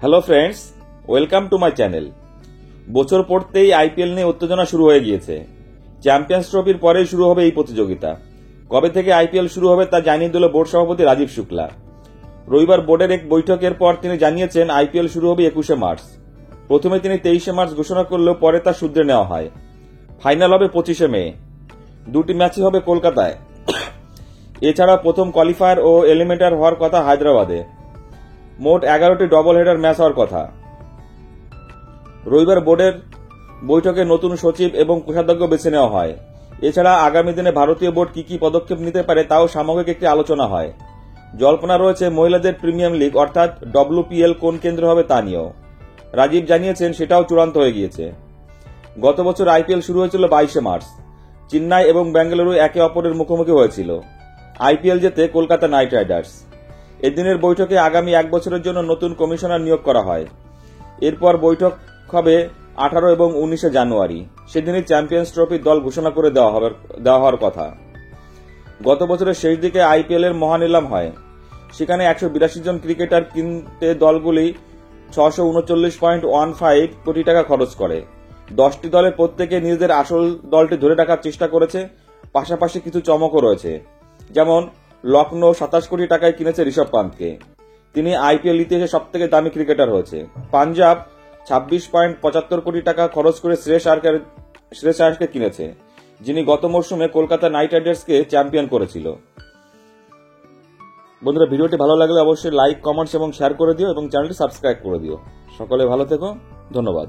Hello friends, welcome to my channel. বছর পড়তেই IPL নিয়ে উত্তেজনা শুরু হয়ে গিয়েছে। চ্যাম্পিয়ন্স ট্রফির পরেই শুরু হবে এই প্রতিযোগিতা। কবে থেকে আইপিএল শুরু হবে তা জানিয়ে দিল বোর্ড সভাপতি রাজীব শুক্লা। রবিবার বোর্ডের এক বৈঠকের পর তিনি জানিয়েছেন আইপিএল শুরু হবে 21শে মার্চ। প্রথমে তিনি 23শে মার্চ ঘোষণা করলেও পরে তা শুধরে নেওয়া হয়। ফাইনাল হবে 25শে মে। দুটি ম্যাচই হবে কলকাতায়। এছাড়া প্রথম কোয়ালিফায়ার ও এলিমিনেটর হওয়ার কথা হায়দ্রাবাদে। মোট 11টি ডবল হেডার ম্যাচ হওয়ার কথা। রবিবার বোর্ডের বৈঠকে নতুন সচিব এবং কোষাধ্যক্ষ বেছে নেওয়া হয়। এছাড়া আগামী দিনে ভারতীয় বোর্ড কি কি পদক্ষেপ নিতে পারে তাও সামগ্রিক একটি আলোচনা হয়। জল্পনা রয়েছে মহিলাদের প্রিমিয়াম লিগ অর্থাৎ ডব্লিউপিএল কোন কেন্দ্র হবে তা নিয়েও। রাজীব জানিয়েছেন সেটাও চূড়ান্ত হয়ে গিয়েছে। গত বছর আইপিএল শুরু হয়েছিল 22শে মার্চ। চেন্নাই এবং বেঙ্গালুরু একে অপরের মুখোমুখি হয়েছিল। আইপিএল জেতে কলকাতা নাইট রাইডার্স। এদিনের বৈঠকে আগামী এক বছরের জন্য নতুন কমিশনার নিয়োগ করা হয়। এরপর বৈঠক হবে 18 এবং 19শে জানুয়ারি। সেদিনই চ্যাম্পিয়ন্স ট্রফির দল ঘোষণা করে দেওয়া হওয়ার কথা। গত বছরের শেষ দিকে আইপিএল এর মহানিলাম হয়। সেখানে 182 জন ক্রিকেটার কিনতে দলগুলি 639.15 কোটি টাকা খরচ করে। 10টি দলের প্রত্যেকে নিজেদের আসল দলটি ধরে রাখার চেষ্টা করেছে। পাশাপাশি কিছু চমকও রয়েছে, যেমন লখনৌ 27 কোটি টাকায় কিনেছে ঋষভ পান্তকে। তিনি আইপিএল ইতিহাসে সবথেকে দামি ক্রিকেটার হয়েছে। পাঞ্জাব 26.75 কোটি টাকা খরচ করে শ্রেয়স আয়ারকে কিনেছে, যিনি গত মরশুমে কলকাতা নাইট রাইডার্সকে চ্যাম্পিয়ন করেছিল। বন্ধুরা, ভিডিওটি ভালো লাগলে অবশ্যই লাইক, কমেন্টস এবং শেয়ার করে দিও এবং চ্যানেলটি সাবস্ক্রাইব করে দিও। সকলে ভালো থেকো, ধন্যবাদ।